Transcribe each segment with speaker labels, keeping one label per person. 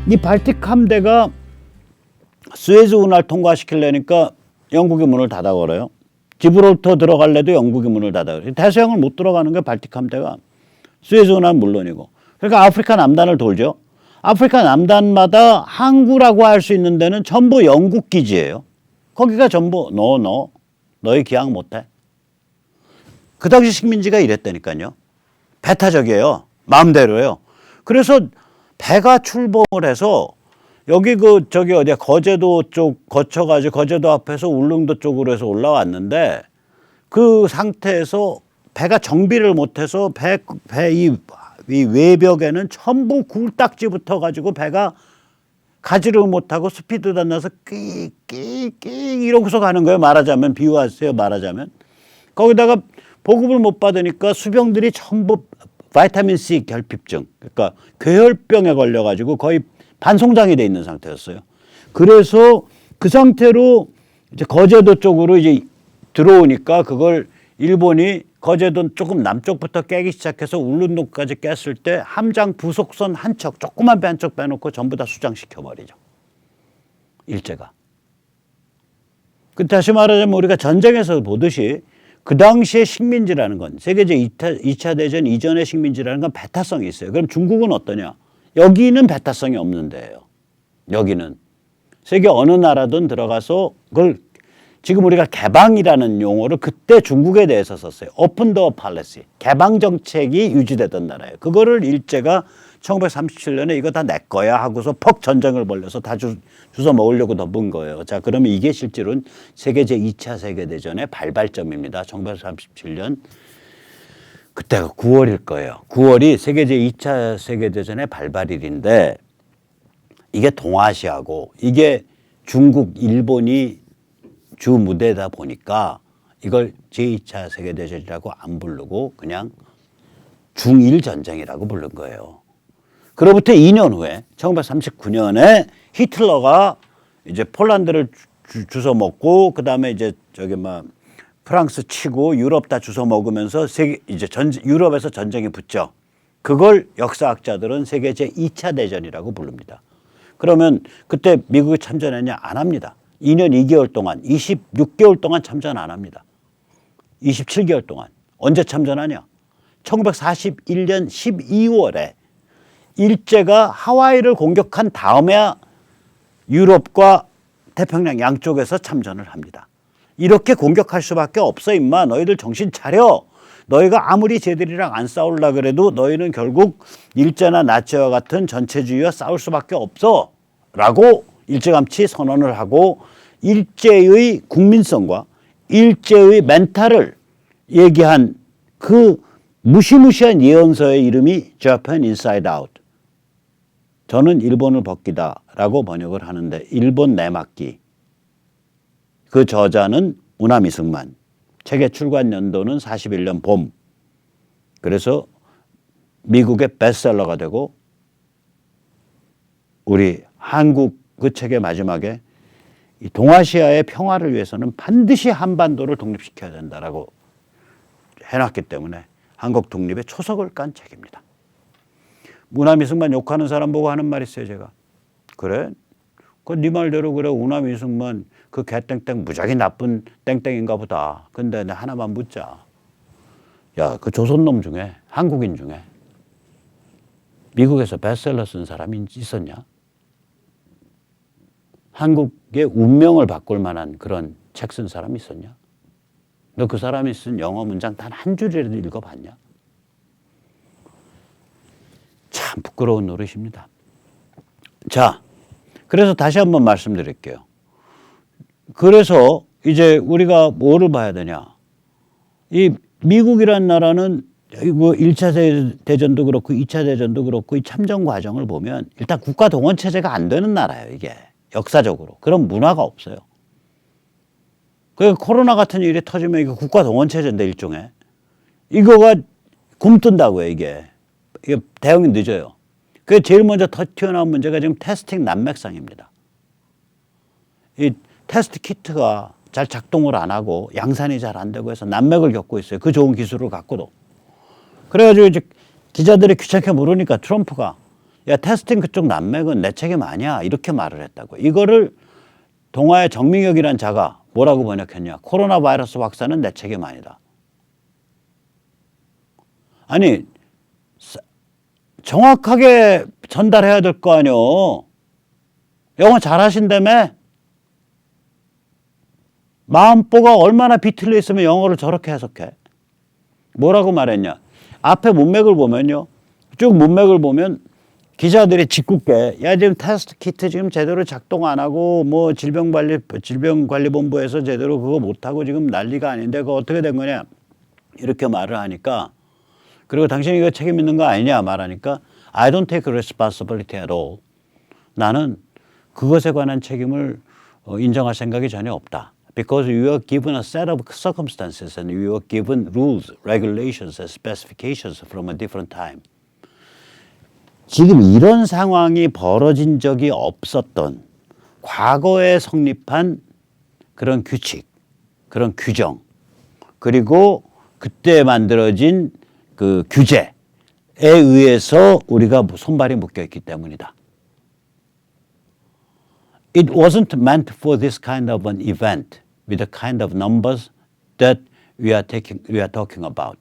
Speaker 1: 이 발틱 함대가 스웨즈 운하를 통과시키려니까 영국이 문을 닫아 걸어요. 지브롤터 들어갈래도 영국이 문을 닫아 걸어요. 대서양을 못 들어가는 게 발틱 함대가. 스웨즈 운하는 물론이고. 그러니까 아프리카 남단을 돌죠. 아프리카 남단마다 항구라고 할 수 있는 데는 전부 영국 기지예요. 거기가 전부 너희 기항 못해. 그 당시 식민지가 이랬다니까요. 배타적이에요. 마음대로예요. 그래서 배가 출봉을 해서 여기 어디야 거제도 쪽 거쳐가지고 거제도 앞에서 울릉도 쪽으로 해서 올라왔는데 그 상태에서 배가 정비를 못해서 이 외벽에는 전부 굴딱지 붙어가지고 배가 가지를 못하고 스피드도 안 나서 끼 이러고서 가는 거예요. 말하자면 비유하세요. 말하자면 거기다가 보급을 못 받으니까 수병들이 전부 바이타민 C 결핍증, 그러니까 괴혈병에 걸려가지고 거의 반송장이 돼 있는 상태였어요. 그래서 그 상태로 이제 거제도 쪽으로 이제 들어오니까 그걸 일본이 거제도 조금 남쪽부터 깨기 시작해서 울릉도까지 깼을 때 함장 부속선 한 척, 조그만 배 한 척 빼놓고 전부 다 수장시켜버리죠. 일제가. 다시 말하자면 우리가 전쟁에서 보듯이 그 당시에 식민지라는 건 세계제 2차 대전 이전의 식민지라는 건 배타성이 있어요. 그럼 중국은 어떠냐? 여기는 배타성이 없는 데예요. 여기는. 세계 어느 나라든 들어가서 그걸 지금 우리가 개방이라는 용어를 그때 중국에 대해서 썼어요. 오픈 도어 팔리시. 개방 정책이 유지되던 나라예요. 그거를 일제가 1937년에 이거 다 내 거야 하고서 퍽 전쟁을 벌려서 다 주워 먹으려고 덮은 거예요. 자, 그러면 이게 실제로는 세계 제2차 세계대전의 발발점입니다. 1937년. 그때가 9월일 거예요. 9월이 세계 제2차 세계대전의 발발일인데 이게 동아시아고 이게 중국, 일본이 주 무대다 보니까 이걸 제2차 세계대전이라고 안 부르고 그냥 중일 전쟁이라고 부른 거예요. 그로부터 2년 후에 1939년에 히틀러가 이제 폴란드를 주워 먹고 그다음에 이제 프랑스 치고 유럽 다 주워 먹으면서 이제 유럽에서 전쟁이 붙죠. 그걸 역사학자들은 세계 제2차 대전이라고 부릅니다. 그러면 그때 미국이 참전했냐? 안 합니다. 2년 2개월 동안 26개월 동안 참전 안 합니다. 27개월 동안. 언제 참전하냐? 1941년 12월에 일제가 하와이를 공격한 다음에야 유럽과 태평양 양쪽에서 참전을 합니다. 이렇게 공격할 수밖에 없어 임마. 너희들 정신 차려. 너희가 아무리 쟤들이랑 안 싸우려 그래도 너희는 결국 일제나 나치와 같은 전체주의와 싸울 수밖에 없어. 라고 일제감치 선언을 하고 일제의 국민성과 일제의 멘탈을 얘기한 그 무시무시한 예언서의 이름이 Japan Inside Out. 저는 일본을 벗기다 라고 번역을 하는데 일본 내막기. 그 저자는 우나미 승만. 책의 출간 연도는 41년 봄. 그래서 미국의 베스트셀러가 되고 우리 한국 그 책의 마지막에 이 동아시아의 평화를 위해서는 반드시 한반도를 독립시켜야 된다라고 해놨기 때문에 한국 독립의 초석을 깐 책입니다. 우나미 승만 욕하는 사람 보고 하는 말 있어요, 제가. 그래? 네 말대로 그래. 우나미 승만 그 개땡땡 무지하게 나쁜 땡땡인가 보다. 근데 내 하나만 묻자. 야, 그 조선놈 중에 한국인 중에 미국에서 베스트셀러 쓴 사람이 있었냐? 한국의 운명을 바꿀 만한 그런 책 쓴 사람이 있었냐? 너 그 사람이 쓴 영어 문장 단 한 줄이라도 읽어봤냐? 참 부끄러운 노릇입니다. 자, 그래서 다시 한번 말씀드릴게요. 그래서 이제 우리가 뭐를 봐야 되냐? 이 미국이란 나라는 뭐 1차 대전도 그렇고 2차 대전도 그렇고 이 참전 과정을 보면 일단 국가 동원 체제가 안 되는 나라예요, 이게. 역사적으로. 그런 문화가 없어요. 코로나 같은 일이 터지면 이거 국가 동원 체제인데 일종의. 이거가 굼뜬다고요, 이게. 이게 대응이 늦어요. 그게 제일 먼저 튀어나온 문제가 지금 테스팅 난맥상입니다. 이 테스트 키트가 잘 작동을 안 하고 양산이 잘 안 되고 해서 난맥을 겪고 있어요. 그 좋은 기술을 갖고도. 그래가지고 이제 기자들이 귀찮게 물으니까 트럼프가 야, 테스팅 그쪽 난맥은 내 책임 아니야. 이렇게 말을 했다고. 이거를 동아의 정민혁이란 자가 뭐라고 번역했냐. 코로나 바이러스 확산은 내 책임 아니다. 아니, 정확하게 전달해야 될 거 아니요. 영어 잘하신다며? 마음보가 얼마나 비틀려 있으면 영어를 저렇게 해석해. 뭐라고 말했냐. 앞에 문맥을 보면요. 쭉 문맥을 보면 기자들이 짓궂게 야 지금 테스트 키트 지금 제대로 작동 안 하고 뭐 질병관리본부에서 제대로 그거 못 하고 지금 난리가 아닌데 그거 어떻게 된 거냐 이렇게 말을 하니까 그리고 당신이 이거 책임 있는 거 아니냐 말하니까 I don't take responsibility at all. 나는 그것에 관한 책임을 인정할 생각이 전혀 없다. Because we were given a set of circumstances and we were given rules, regulations and specifications from a different time. 지금 이런 상황이 벌어진 적이 없었던 과거에 성립한 그런 규칙, 그런 규정, 그리고 그때 만들어진 그 규제에 의해서 우리가 손발이 묶여 있기 때문이다. It wasn't meant for this kind of an event with the kind of numbers that we are talking about.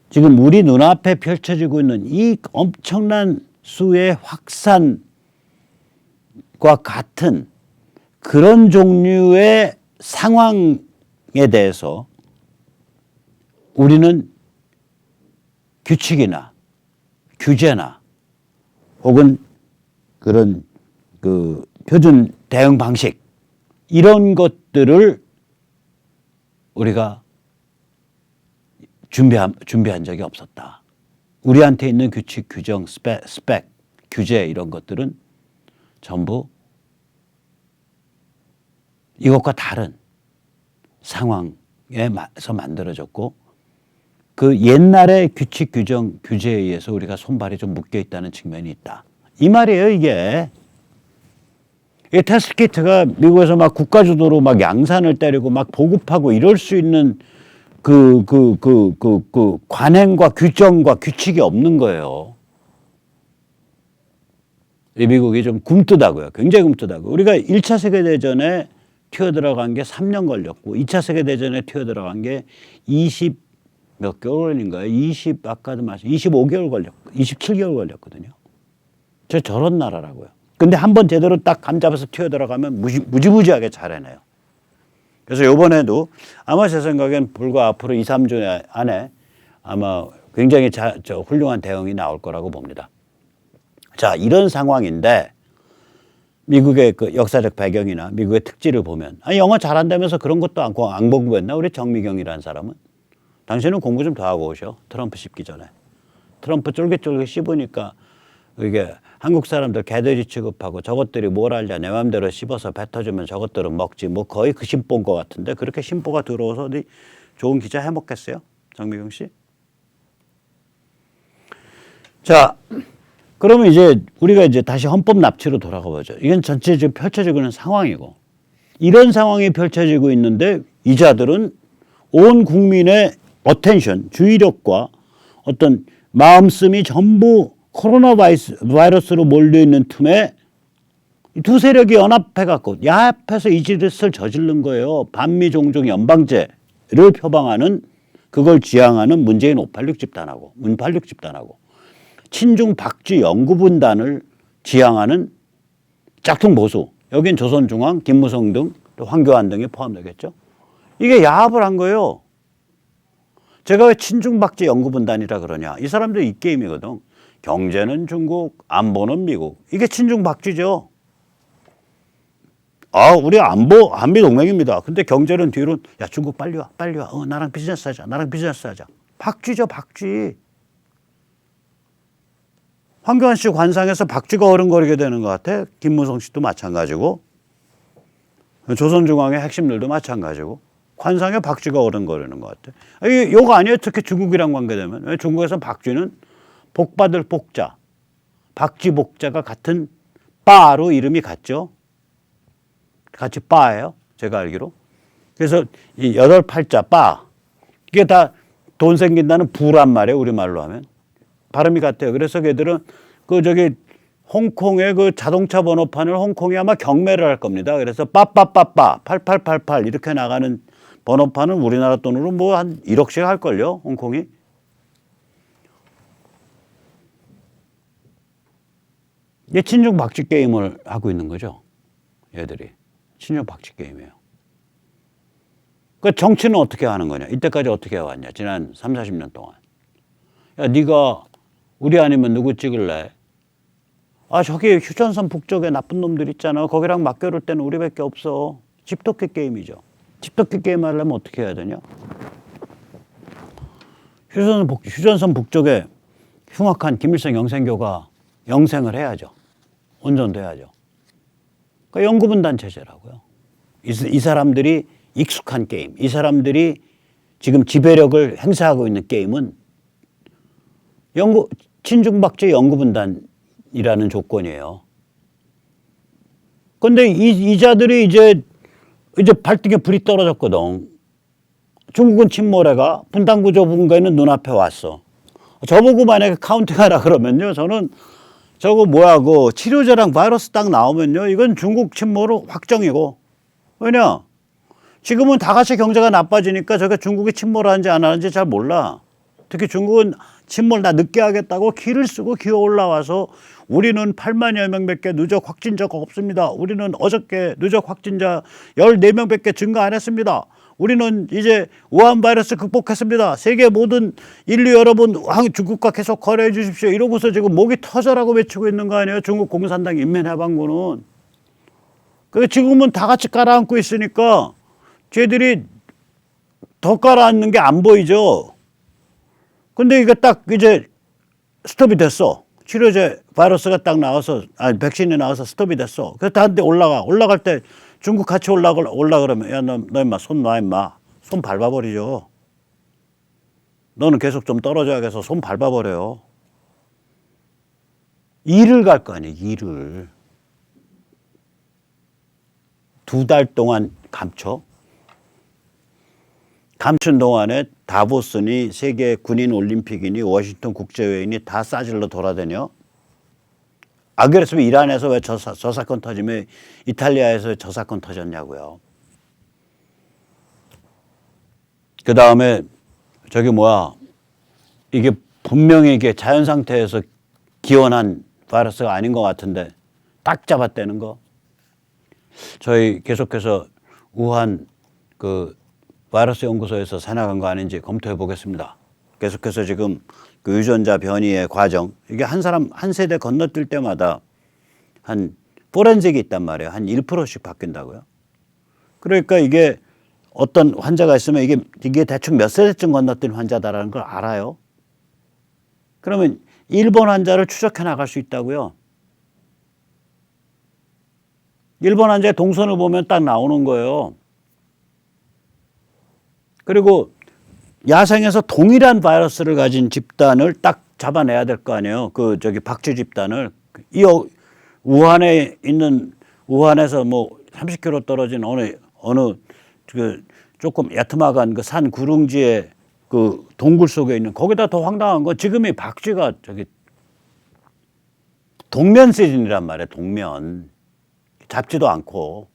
Speaker 1: 지금 우리 눈앞에 펼쳐지고 있는 이 엄청난 수의 확산과 같은 그런 종류의 상황에 대해서 우리는 규칙이나 규제나 혹은 그런 그 표준 대응 방식 이런 것들을 우리가 준비한 적이 없었다. 우리한테 있는 규칙, 규정, 스펙, 규제 이런 것들은 전부 이것과 다른 상황에서 만들어졌고 그 옛날의 규칙, 규정, 규제에 의해서 우리가 손발이 좀 묶여 있다는 측면이 있다. 이 말이에요, 이게. 이 테스트 키트가 미국에서 막 국가주도로 막 양산을 때리고 막 보급하고 이럴 수 있는 그 관행과 규정과 규칙이 없는 거예요. 이 미국이 좀 굼뜨다고요. 굉장히 굼뜨다고. 우리가 1차 세계대전에 튀어들어간 게 3년 걸렸고 2차 세계대전에 튀어들어간 게 20 몇 개월인가요? 아까도 말씀 25개월 걸렸고 27개월 걸렸거든요. 저런 나라라고요. 근데 한번 제대로 딱 감 잡아서 튀어들어가면 무지무지하게 잘 해내요. 그래서 이번에도 아마 제 생각엔 불과 앞으로 2, 3주 안에 아마 굉장히 훌륭한 대응이 나올 거라고 봅니다. 자, 이런 상황인데 미국의 그 역사적 배경이나 미국의 특질을 보면 영어 잘한다면서 그런 것도 안 공부했나? 우리 정미경이라는 사람은. 당신은 공부 좀 더 하고 오셔. 트럼프 씹기 전에. 트럼프 쫄깃쫄깃 씹으니까 이게 한국 사람들 개돼지 취급하고 저것들이 뭘 알냐 내 맘대로 씹어서 뱉어주면 저것들은 먹지 뭐 거의 그 심보인 것 같은데 그렇게 심보가 들어와서 어디 좋은 기자 해먹겠어요? 정미경 씨? 자, 그러면 이제 우리가 이제 다시 헌법 납치로 돌아가 보죠. 이건 전체 지금 펼쳐지고 있는 상황이고 이런 상황이 펼쳐지고 있는데 이 자들은 온 국민의 어텐션, 주의력과 어떤 마음씀이 전부 코로나 바이러스로 몰려있는 틈에 두 세력이 연합해갖고 야합해서 이 짓을 저지른 거예요. 반미종족 연방제를 표방하는 그걸 지향하는 문재인 586 집단하고 문86 집단하고 친중 박쥐 연구분단을 지향하는 짝퉁 보수. 여긴 조선중앙, 김무성 등 또 황교안 등이 포함되겠죠. 이게 야합을 한 거예요. 제가 왜 친중 박쥐 연구분단이라 그러냐. 이 사람들 이 게임이거든. 경제는 중국, 안보는 미국. 이게 친중 박쥐죠. 우리 한미 동맹입니다. 근데 경제는 뒤로 야 중국 빨리 와. 나랑 비즈니스 하자. 박쥐죠, 박쥐. 황교안 씨 관상에서 박쥐가 어른거리게 되는 것 같아. 김무성 씨도 마찬가지고. 조선중앙의 핵심들도 마찬가지고. 관상에 박쥐가 어른거리는 것 같아. 이게 욕 아니에요? 특히 중국이랑 관계되면. 왜 중국에서는 박쥐는 복받을 복자, 박쥐 복자가 같은 바로 이름이 같죠. 같이 바예요. 제가 알기로. 그래서 이 8팔자 바 이게 다 돈 생긴다는 부란 말이에요. 우리말로 하면. 발음이 같아요. 그래서 걔들은 그 저기 홍콩의 그 자동차 번호판을 홍콩이 아마 경매를 할 겁니다. 그래서 빠빠빠빠 8888 이렇게 나가는 번호판은 우리나라 돈으로 뭐 한 1억씩 할걸요, 홍콩이. 이게 친중 박쥐 게임을 하고 있는 거죠. 얘들이. 친중 박쥐 게임이에요. 그 정치는 어떻게 하는 거냐. 이때까지 어떻게 해왔냐. 지난 3, 40년 동안. 야, 네가 우리 아니면 누구 찍을래? 아, 저기 휴전선 북쪽에 나쁜 놈들 있잖아. 거기랑 맞겨룰 때는 우리밖에 없어. 집토끼 게임이죠. 집토끼 게임 하려면 어떻게 해야 되냐? 휴전선 북쪽에 흉악한 김일성 영생교가 영생을 해야죠. 온전돼야죠. 그러니까 영구분단 체제라고요. 이 사람들이 익숙한 게임, 이 사람들이 지금 지배력을 행사하고 있는 게임은 친중박쥐 영구분단이라는 조건이에요. 그런데 이 자들이 이제 발등에 불이 떨어졌거든. 중국은 침몰해가 분단구조 분과는 눈앞에 왔어. 저보고 만약에 카운팅하라 그러면요, 저는 저거 뭐야, 그 치료제랑 바이러스 딱 나오면요, 이건 중국 침몰은 확정이고. 왜냐? 지금은 다 같이 경제가 나빠지니까 저게 중국이 침몰하는지 안 하는지 잘 몰라. 특히 중국은 침몰 나 늦게 하겠다고 기를 쓰고 기어 올라와서 우리는 8만여 명밖에 누적 확진자가 없습니다. 우리는 어저께 누적 확진자 14명밖에 증가 안 했습니다. 우리는 이제 우한 바이러스 극복했습니다. 세계 모든 인류 여러분 중국과 계속 거래해 주십시오. 이러고서 지금 목이 터져라고 외치고 있는 거 아니에요. 중국 공산당 인민해방군은. 그 지금은 다 같이 깔아앉고 있으니까 쟤들이 더 깔아앉는 게 안 보이죠. 근데 이게 딱 이제 스톱이 됐어. 치료제 바이러스가 딱 나와서, 백신이 나와서 스톱이 됐어. 그래서 다한테 올라갈 때 중국 같이 올라 그러면, 야, 너 임마, 손 놔, 임마. 손 밟아버리죠. 너는 계속 좀 떨어져야겠어. 손 밟아버려요. 일을 갈 거 아니에요, 일을. 2달 동안 감춘 동안에 다보스니 세계 군인 올림픽이니 워싱턴 국제회의니 다 싸질러 돌아다녀. 안 그랬으면 이란에서 왜 저 사건 터지면 이탈리아에서 저 사건 터졌냐고요. 그 다음에 저기 뭐야, 이게 분명히 이게 자연 상태에서 기원한 바이러스가 아닌 것 같은데 딱 잡았다는 거. 저희 계속해서 우한 그 바이러스 연구소에서 새나간 거 아닌지 검토해 보겠습니다. 계속해서 지금 그 유전자 변이의 과정, 이게 한 세대 건너뛸 때마다 한 포렌식이 있단 말이에요. 한 1%씩 바뀐다고요. 그러니까 이게 어떤 환자가 있으면 이게 대충 몇 세대쯤 건너뛴 환자다라는 걸 알아요. 그러면 일본 환자를 추적해 나갈 수 있다고요. 일본 환자의 동선을 보면 딱 나오는 거예요. 그리고 야생에서 동일한 바이러스를 가진 집단을 딱 잡아내야 될 거 아니에요. 그 저기 박쥐 집단을. 이 우한에서 뭐 30km 떨어진 어느 그 조금 야트막한 그 산 구릉지에 그 동굴 속에 있는, 거기다 더 황당한 건 지금이 박쥐가 저기 동면 시즌이란 말이에요. 동면. 잡지도 않고.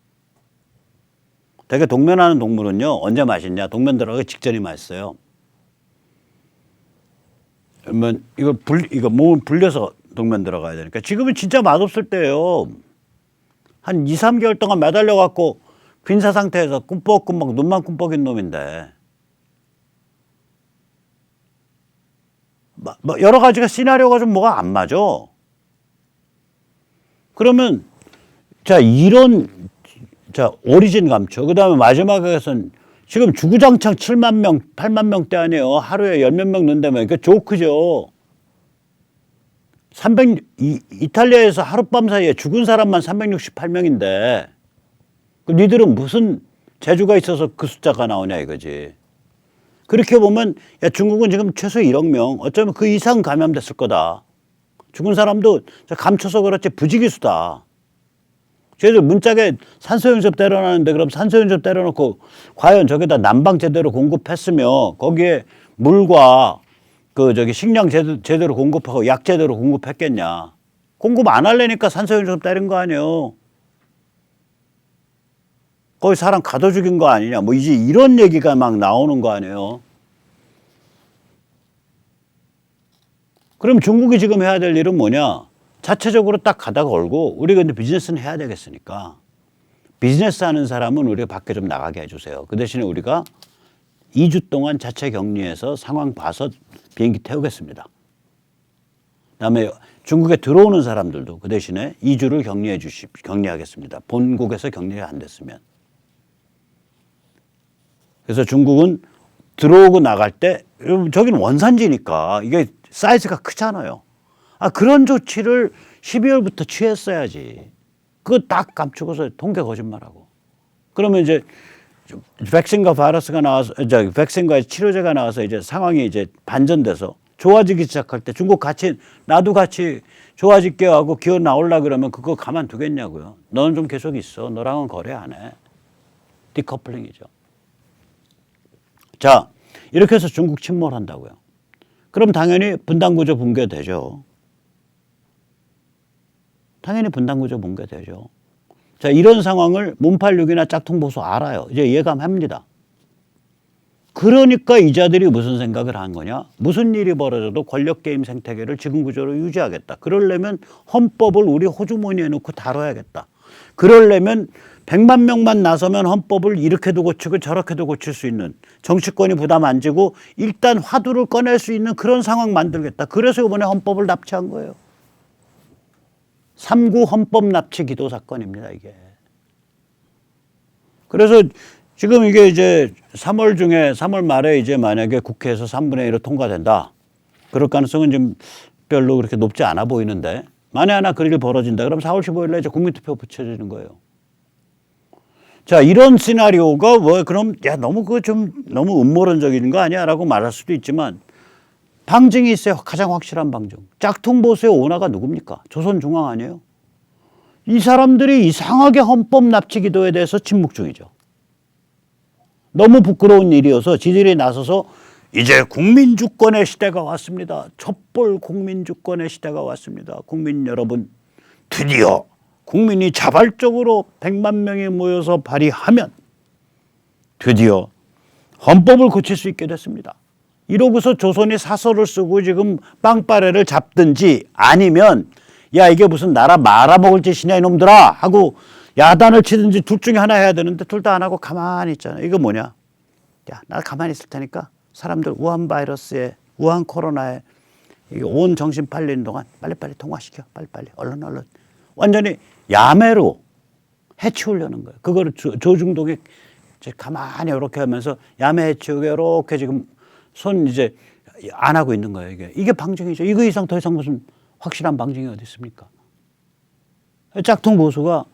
Speaker 1: 되게 동면하는 동물은요, 언제 맛있냐? 동면 들어가기 직전이 맛있어요. 그러면 이거 몸을 불려서 동면 들어가야 되니까. 지금은 진짜 맛없을 때예요. 한 2, 3개월 동안 매달려 갖고 빈사 상태에서 꿈뻑꿈뻑 눈만 꿈뻑인 놈인데. 여러 가지가 시나리오가 좀 뭐가 안 맞아. 그러면 오리진 감초. 그 다음에 마지막에서는 지금 주구장창 7만 명, 8만 명대 아니에요. 하루에 10몇 명 넣는다면. 그러니까 조크죠. 이탈리아에서 하룻밤 사이에 죽은 사람만 368명인데, 니들은 무슨 재주가 있어서 그 숫자가 나오냐 이거지. 그렇게 보면, 야, 중국은 지금 최소 1억 명, 어쩌면 그 이상 감염됐을 거다. 죽은 사람도 감춰서 그렇지 부지기수다. 저희들 문짝에 산소용접 때려놨는데, 그럼 산소용접 때려놓고 과연 저기다 난방 제대로 공급했으며 거기에 물과 그 저기 식량 제대로 공급하고 약 제대로 공급했겠냐. 공급 안 하려니까 산소연금 때린 거 아니에요. 거기 사람 가둬 죽인 거 아니냐. 뭐 이제 이런 얘기가 막 나오는 거 아니에요. 그럼 중국이 지금 해야 될 일은 뭐냐? 자체적으로 딱 가다 걸고 우리가 근데 비즈니스는 해야 되겠으니까 비즈니스 하는 사람은 우리가 밖에 좀 나가게 해주세요. 그 대신에 우리가 2주 동안 자체 격리해서 상황 봐서 비행기 태우겠습니다. 그다음에 중국에 들어오는 사람들도 그 대신에 2주를 격리하겠습니다. 본국에서 격리가 안 됐으면. 그래서 중국은 들어오고 나갈 때 저기는 원산지니까 이게 사이즈가 크잖아요. 그런 조치를 12월부터 취했어야지. 그거 딱 감추고서 통계 거짓말하고. 그러면 이제 백신과 바이러스가 나와서, 백신과 치료제가 나와서 이제 상황이 이제 반전돼서 좋아지기 시작할 때 중국 나도 같이 좋아질게 하고 기어 나올라 그러면 그거 가만두겠냐고요. 너는 좀 계속 있어. 너랑은 거래 안 해. 디커플링이죠. 자, 이렇게 해서 중국 침몰한다고요. 그럼 당연히 분단구조 붕괴되죠. 당연히 분단구조 붕괴되죠. 자, 이런 상황을 문팔육이나 짝퉁보수 알아요. 이제 예감합니다. 그러니까 이자들이 무슨 생각을 한 거냐? 무슨 일이 벌어져도 권력게임 생태계를 지금 구조로 유지하겠다. 그러려면 헌법을 우리 호주머니에 넣고 다뤄야겠다. 그러려면 100만 명만 나서면 헌법을 이렇게도 고치고 저렇게도 고칠 수 있는, 정치권이 부담 안 지고 일단 화두를 꺼낼 수 있는 그런 상황 만들겠다. 그래서 이번에 헌법을 납치한 거예요. 3구 헌법 납치 기도 사건입니다, 이게. 그래서 지금 이게 이제 3월 말에 이제 만약에 국회에서 3분의 1로 통과된다. 그럴 가능성은 좀 별로 그렇게 높지 않아 보이는데, 만에 하나 그런 일이 벌어진다. 그럼 4월 15일에 이제 국민투표 붙여지는 거예요. 자, 이런 시나리오가 그럼 너무 그거 좀 너무 음모론적인 거 아니야? 라고 말할 수도 있지만 방증이 있어요. 가장 확실한 방증. 짝퉁보수의 오너가 누굽니까? 조선중앙 아니에요? 이 사람들이 이상하게 헌법 납치 기도에 대해서 침묵 중이죠. 너무 부끄러운 일이어서 지들이 나서서 이제 국민주권의 시대가 왔습니다. 촛불 국민주권의 시대가 왔습니다. 국민 여러분, 드디어 국민이 자발적으로 100만 명이 모여서 발의하면 드디어 헌법을 고칠 수 있게 됐습니다. 이러고서 조선이 사설을 쓰고 지금 빵빠레를 잡든지 아니면 야 이게 무슨 나라 말아먹을 짓이냐 이놈들아 하고 야단을 치든지 둘 중에 하나 해야 되는데 둘 다 안 하고 가만히 있잖아요. 이거 뭐냐? 야, 나 가만히 있을 테니까 사람들 우한 바이러스에 우한 코로나에 온 정신 팔리는 동안 빨리빨리 통과시켜. 빨리빨리 얼른 완전히 야매로 해치우려는 거예요. 그거를 조중동이 가만히 이렇게 하면서 야매 해치우게 이렇게 지금 손 이제 안 하고 있는 거예요. 이게 방증이죠. 이거 이상 더 이상 무슨 확실한 방증이 어디 있습니까? 짝퉁 보수가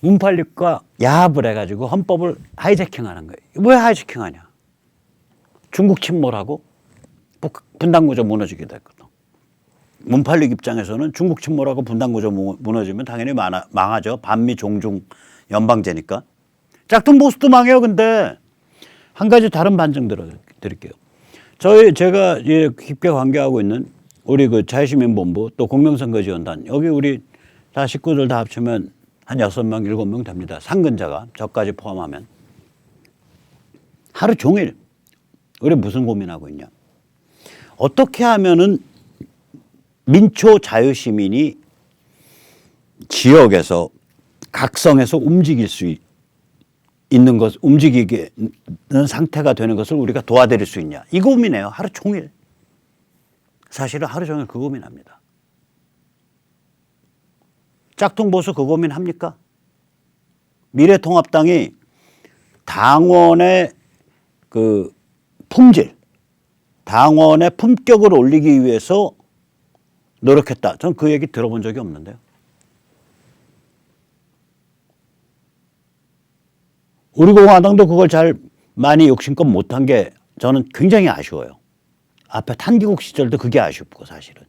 Speaker 1: 문팔육과 야합을 해가지고 헌법을 하이제킹하는 거예요. 왜 하이제킹하냐? 중국 침몰하고 분단구조 무너지게 됐거든. 문팔육 입장에서는 중국 침몰하고 분단구조 무너지면 당연히 망하죠. 반미 종중 연방제니까. 짝퉁 보수도 망해요. 근데 한 가지 다른 반증 드릴게요. 제가 깊게 관계하고 있는 우리 그 자유시민본부 또 공명선거지원단 여기 우리 다 식구들 다 합치면 한 6명, 7명 됩니다. 상근자가 저까지 포함하면. 하루 종일 우리 무슨 고민하고 있냐. 어떻게 하면은 민초 자유시민이 지역에서 각성해서 움직일 수 있는 것, 움직이는 상태가 되는 것을 우리가 도와드릴 수 있냐. 이 고민해요. 하루 종일. 사실은 하루 종일 그 고민합니다. 짝퉁보수 그 고민합니까? 미래통합당이 당원의 그 품질, 당원의 품격을 올리기 위해서 노력했다. 전 그 얘기 들어본 적이 없는데요. 우리 공화당도 그걸 잘 많이 욕심껏 못한 게 저는 굉장히 아쉬워요. 앞에 탄기국 시절도 그게 아쉽고 사실은.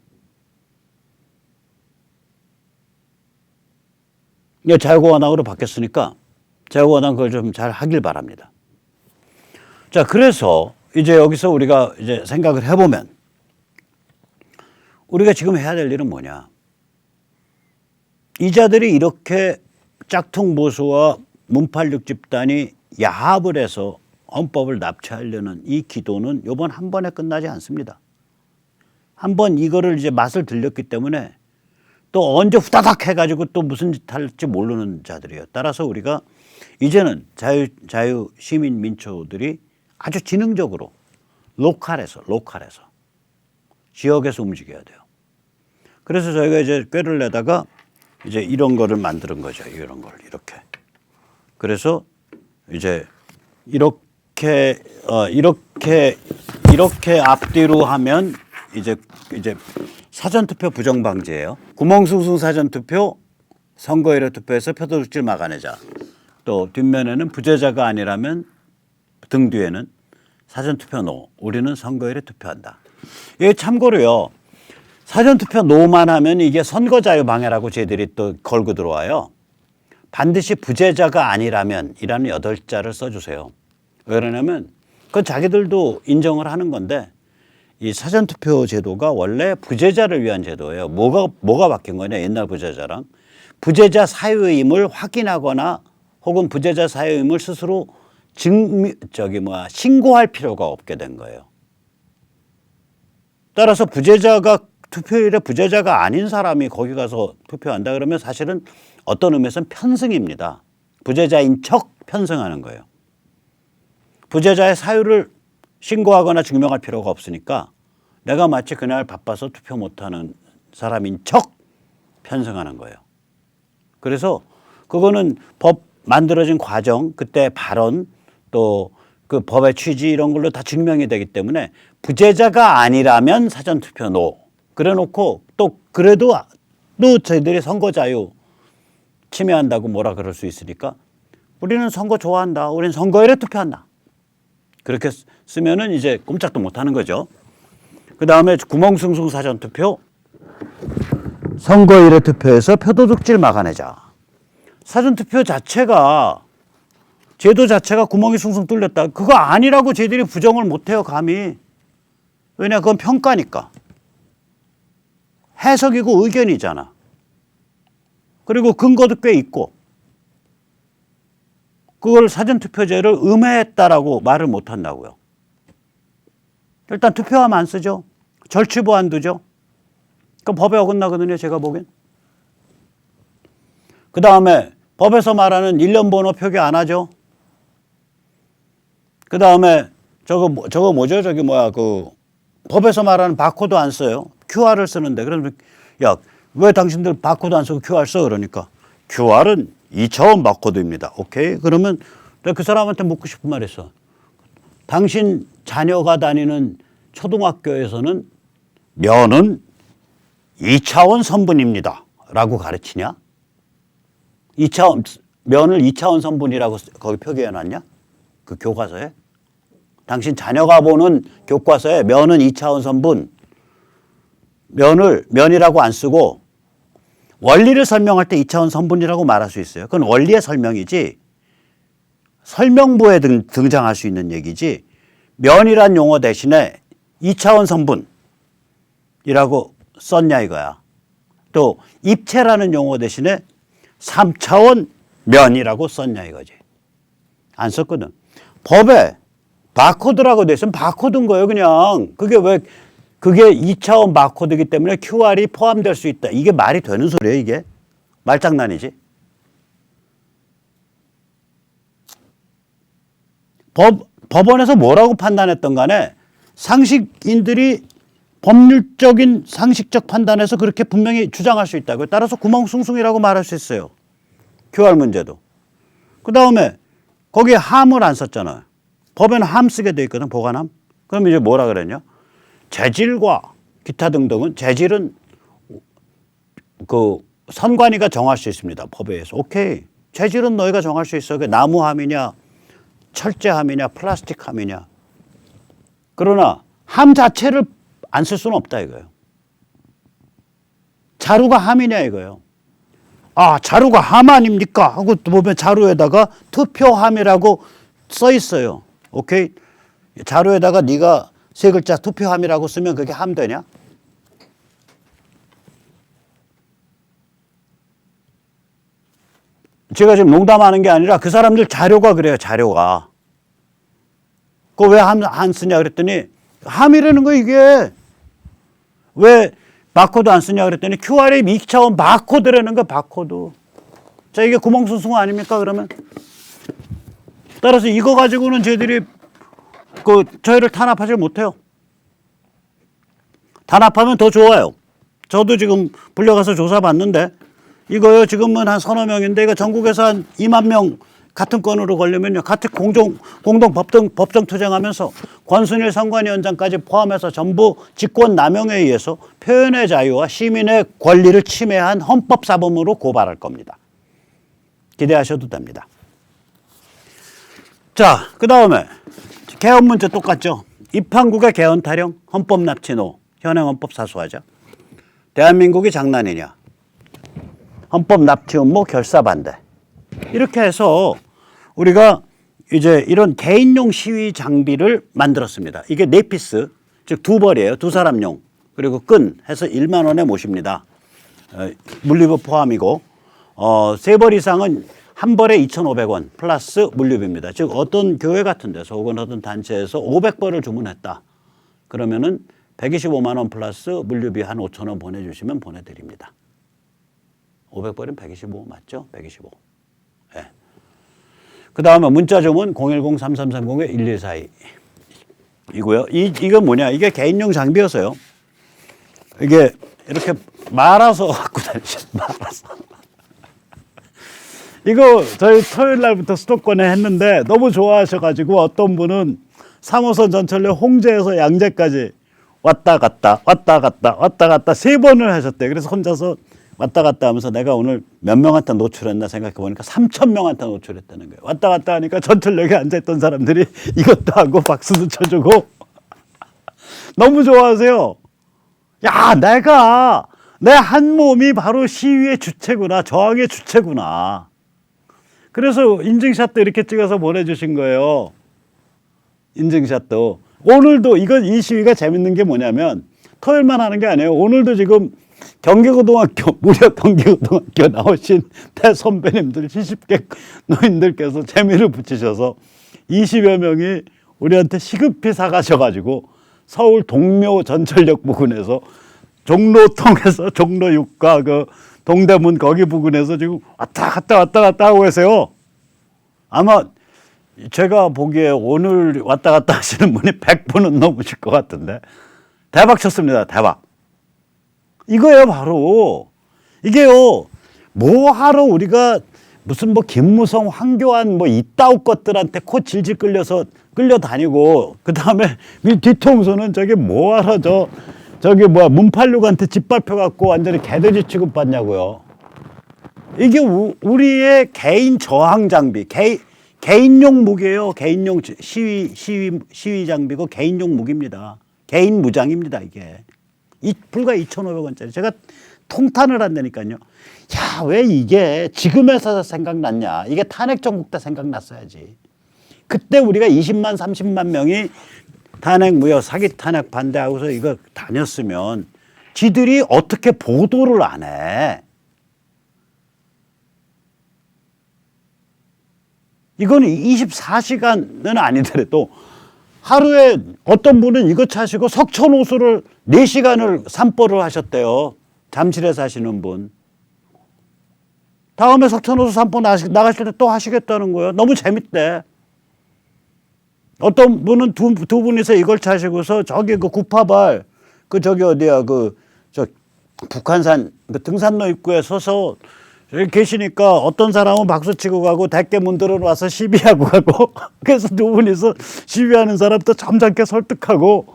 Speaker 1: 이게 자유공화당으로 바뀌었으니까 자유공화당 그걸 좀 잘 하길 바랍니다. 자, 그래서 이제 여기서 우리가 이제 생각을 해보면 우리가 지금 해야 될 일은 뭐냐? 이자들이 이렇게 짝퉁 보수와 문팔육 집단이 야합을 해서 헌법을 납치하려는 이 기도는 이번 한 번에 끝나지 않습니다. 한 번 이거를 이제 맛을 들렸기 때문에 또 언제 후다닥 해가지고 또 무슨 짓 할지 모르는 자들이에요. 따라서 우리가 이제는 자유 시민 민초들이 아주 지능적으로 로컬에서 지역에서 움직여야 돼요. 그래서 저희가 이제 꾀를 내다가 이제 이런 거를 만드는 거죠. 이런 걸 이렇게. 그래서 이제 이렇게 앞뒤로 하면 이제 사전투표 부정방지예요. 구멍숭숭 사전투표, 선거일에 투표해서 표도둑질 막아내자. 또 뒷면에는 부재자가 아니라면 등 뒤에는 사전투표 노. 우리는 선거일에 투표한다. 이게 참고로요. 사전투표 노만 하면 이게 선거자유 방해라고 쟤들이 또 걸고 들어와요. 반드시 부재자가 아니라면 이라는 8자를 써주세요. 왜 그러냐면 그건 자기들도 인정을 하는 건데 이 사전투표 제도가 원래 부재자를 위한 제도예요. 뭐가 바뀐 거냐 옛날 부재자랑. 부재자 사유임을 확인하거나 혹은 부재자 사유임을 스스로 신고할 필요가 없게 된 거예요. 따라서 부재자가 투표일에 부재자가 아닌 사람이 거기 가서 투표한다 그러면 사실은 어떤 의미에서는 편승입니다. 부재자인 척 편승하는 거예요. 부재자의 사유를 신고하거나 증명할 필요가 없으니까 내가 마치 그날 바빠서 투표 못하는 사람인 척 편승하는 거예요. 그래서 그거는 법 만들어진 과정, 그때 발언, 또 그 법의 취지 이런 걸로 다 증명이 되기 때문에 부재자가 아니라면 사전투표 노. 그래 놓고 또 그래도 또 저희들이 선거 자유 침해한다고 뭐라 그럴 수 있으니까 우리는 선거 좋아한다. 우리는 선거일에 투표한다. 그렇게 쓰면은 이제 꼼짝도 못 하는 거죠. 그 다음에 구멍숭숭 사전투표, 선거일에 투표해서 표도둑질 막아내자. 사전투표 자체가 제도 자체가 구멍이 숭숭 뚫렸다. 그거 아니라고 쟤들이 부정을 못해요 감히. 왜냐 그건 평가니까. 해석이고 의견이잖아. 그리고 근거도 꽤 있고. 그걸 사전투표제를 음해했다라고 말을 못한다고요. 일단 투표하면 안 쓰죠. 절취부 안 두죠. 그럼 법에 어긋나거든요. 제가 보기엔. 그 다음에 법에서 말하는 일련 번호 표기 안 하죠. 그 다음에 저거 뭐죠? 그 법에서 말하는 바코드 안 써요. QR을 쓰는데 그러면 야, 왜 당신들 바코드 안 쓰고 QR 써? 그러니까 QR은 2차원 바코드입니다. 오케이? 그러면 내가 그 사람한테 묻고 싶은 말이 있어. 당신 자녀가 다니는 초등학교에서는 면은 2차원 선분입니다. 라고 가르치냐? 면을 2차원 선분이라고 거기 표기해 놨냐? 그 교과서에? 당신 자녀가 보는 교과서에 면은 2차원 선분, 면이라고 안 쓰고 원리를 설명할 때 2차원 선분이라고 말할 수 있어요. 그건 원리의 설명이지 설명부에 등장할 수 있는 얘기지 면이란 용어 대신에 2차원 선분이라고 썼냐 이거야. 또 입체라는 용어 대신에 3차원 면이라고 썼냐 이거지. 안 썼거든. 법에 바코드라고 돼 있으면 바코드인 거예요 그냥. 그게 2차원 바코드이기 때문에 QR이 포함될 수 있다. 이게 말이 되는 소리예요 이게? 말장난이지. 법원에서 뭐라고 판단했던 간에 상식인들이 법률적인 상식적 판단에서 그렇게 분명히 주장할 수 있다고요. 따라서 구멍숭숭이라고 말할 수 있어요. QR 문제도. 그 다음에 거기에 함을 안 썼잖아요. 법에는 함 쓰게 돼 있거든, 보관함. 그럼 이제 뭐라 그랬냐? 재질과 기타 등등은 재질은 그 선관위가 정할 수 있습니다. 법에 의해서. 오케이. 재질은 너희가 정할 수 있어. 나무함이냐, 철제함이냐, 플라스틱함이냐. 그러나 함 자체를 안 쓸 수는 없다 이거예요. 자루가 함이냐 이거예요. 아, 자루가 함 아닙니까? 하고 보면 자루에다가 투표함이라고 써 있어요. 오케이? 자루에다가 네가 3글자 투표함이라고 쓰면 그게 함 되냐? 제가 지금 농담하는 게 아니라 그 사람들 자료가 그래요, 자료가. 그거 왜 안 쓰냐 그랬더니 함이라는 거 이게 왜 바코드 안 쓰냐 그랬더니 QRM 2차원 바코드라는 거 바코드. 자, 이게 구멍순수가 아닙니까 그러면? 따라서 이거 가지고는 저희들이 저희를 탄압하지 못해요. 탄압하면 더 좋아요. 저도 지금 불려가서 조사받는데 이거요 지금은 한 서너 명인데 이거 전국에서 한 2만 명 같은 건으로 걸리면요 같은 공동 법정 투쟁하면서 권순일 선관위원장까지 포함해서 전부 직권 남용에 의해서 표현의 자유와 시민의 권리를 침해한 헌법사범으로 고발할 겁니다. 기대하셔도 됩니다. 자, 그 다음에 개헌 문제 똑같죠. 입항국의 개헌 타령, 헌법 납치노, 현행 헌법 사수하자. 대한민국이 장난이냐. 헌법 납치 음모 결사 반대. 이렇게 해서 우리가 이제 이런 개인용 시위 장비를 만들었습니다. 이게 네 피스, 즉 두 벌이에요. 두 사람용. 그리고 끈 해서 1만 원에 모십니다. 물류비 포함이고 세 벌 이상은 한 벌에 2,500원 플러스 물류비입니다. 즉 어떤 교회 같은 데서 혹은 어떤 단체에서 500벌을 주문했다. 그러면은 125만 원 플러스 물류비 한 5천 원 보내주시면 보내드립니다. 500벌이면 125 맞죠? 125. 네. 그 다음에 문자 주문 010-3330-1142 이고요. 이건 뭐냐? 이게 개인용 장비여서요. 이게 이렇게 말아서 갖고 다니죠. 말아서. 이거 저희 토요일 날부터 수도권에 했는데 너무 좋아하셔가지고 어떤 분은 3호선 전철역 홍제에서 양재까지 왔다 갔다 왔다 갔다 왔다 갔다 3번을 하셨대요. 그래서 혼자서 왔다 갔다 하면서 내가 오늘 몇 명한테 노출했나 생각해 보니까 3,000명한테 노출했다는 거예요. 왔다 갔다 하니까 전철역에 앉아있던 사람들이 이것도 하고 박수도 쳐주고 너무 좋아하세요. 야, 내 한 몸이 바로 시위의 주체구나. 저항의 주체구나. 그래서 인증샷도 이렇게 찍어서 보내주신 거예요. 인증샷도. 오늘도 이 시위가 재밌는 게 뭐냐면 토요일만 하는 게 아니에요. 오늘도 지금 경기고등학교 무려 경기고등학교 나오신 대선배님들 70개 노인들께서 재미를 붙이셔서 20여 명이 우리한테 시급히 사가셔가지고 서울 동묘 전철역 부근에서 종로 통해서 종로 6가 그 동대문 거기 부근에서 지금 왔다 갔다 하고 계세요. 아마 제가 보기에 오늘 왔다 갔다 하시는 분이 100분은 넘으실 것 같은데 대박 쳤습니다. 대박. 이거예요 바로. 이게요 뭐하러 우리가 무슨 뭐 김무성, 황교안 뭐 이따위 것들한테 코 질질 끌려다니고 그 다음에 뒤통수는 저기 뭐하러 저기 뭐야 문팔육한테 짓밟혀 갖고 완전히 개돼지 취급받냐고요. 이게 우리의 개인 저항 장비, 개인용 무기예요. 개인용 시위 장비고 개인용 무기입니다. 개인 무장입니다. 이게 불과 2,500원짜리. 제가 통탄을 한다니까요. 야, 왜 이게 지금에서 생각났냐. 이게 탄핵 정국 때 생각났어야지. 그때 우리가 20만 30만 명이 탄핵 무효 사기 탄핵 반대하고서 이거 다녔으면 지들이 어떻게 보도를 안 해. 이거는 24시간은 아니더라도 하루에 어떤 분은 이거 차시고 석촌호수를 4시간을 산보를 하셨대요. 잠실에 사시는 분. 다음에 석촌호수 산보 나가실 때 또 하시겠다는 거예요. 너무 재밌대. 어떤 분은 두 분이서 이걸 차시고서 저기 그 구파발 저기 어디야 저 북한산 그 등산로 입구에 서서 여기 계시니까 어떤 사람은 박수 치고 가고 대깨문들은 와서 시비하고 가고 그래서 두 분이서 시비하는 사람 또 점잖게 설득하고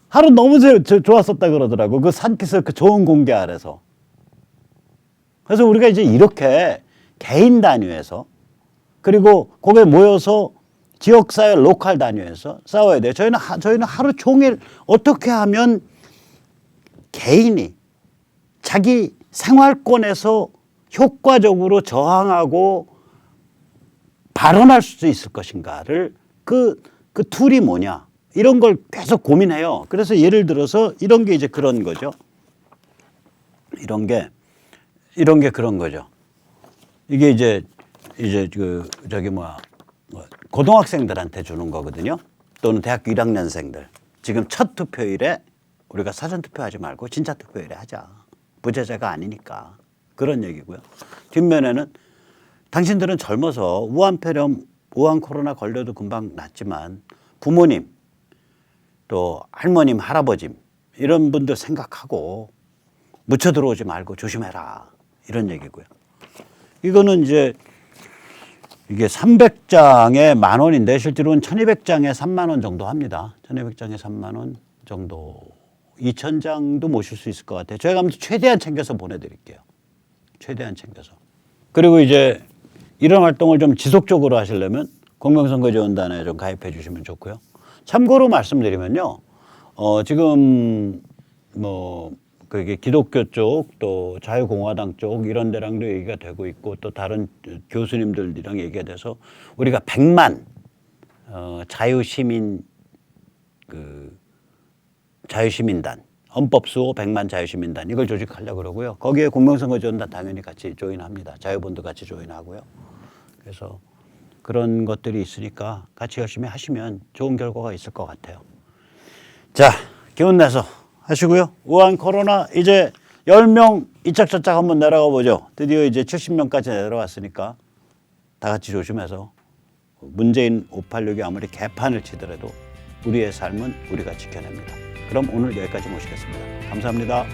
Speaker 1: 하루 너무 좋았었다 그러더라고. 그 산기슭 그 좋은 공기 아래서. 그래서 우리가 이제 이렇게 개인 단위에서 그리고 거기에 모여서 지역사회 로컬 단위에서 싸워야 돼요. 저희는 하루 종일 어떻게 하면 개인이 자기 생활권에서 효과적으로 저항하고 발언할 수 있을 것인가를 그 툴이 뭐냐 이런 걸 계속 고민해요. 그래서 예를 들어서 이런 게 이제 그런 거죠. 이런 게 그런 거죠. 이게 이제 이제 고등학생들한테 주는 거거든요. 또는 대학교 1학년생들. 지금 첫 투표일에 우리가 사전 투표하지 말고 진짜 투표일에 하자. 부재자가 아니니까. 그런 얘기고요. 뒷면에는 당신들은 젊어서 우한폐렴, 우한 코로나 걸려도 금방 낫지만 부모님, 또 할머님, 할아버짐 이런 분들 생각하고 묻혀 들어오지 말고 조심해라. 이런 얘기고요. 이거는 이제 이게 300장에 10,000원인데 실제로는 1,200장에 30,000원 정도 합니다. 1,200장에 30,000원 정도. 2,000장도 모실 수 있을 것 같아요. 저희가 아무튼 최대한 챙겨서 보내드릴게요. 최대한 챙겨서. 그리고 이제 이런 활동을 좀 지속적으로 하시려면 공명선거지원단에 좀 가입해 주시면 좋고요. 참고로 말씀드리면요. 지금 그게 기독교 쪽 또 자유공화당 쪽 이런 데랑도 얘기가 되고 있고 또 다른 교수님들이랑 얘기가 돼서 우리가 100만 자유시민단 헌법수호 100만 자유시민단 이걸 조직하려고 그러고요. 거기에 공명선거지원단 당연히 같이 조인합니다. 자유본도 같이 조인하고요. 그래서 그런 것들이 있으니까 같이 열심히 하시면 좋은 결과가 있을 것 같아요. 자, 기운 내서 하시고요. 우한 코로나 이제 10명 이착저착 한번 내려가 보죠. 드디어 이제 70명까지 내려왔으니까 다 같이 조심해서 문재인 586이 아무리 개판을 치더라도 우리의 삶은 우리가 지켜냅니다. 그럼 오늘 여기까지 모시겠습니다. 감사합니다.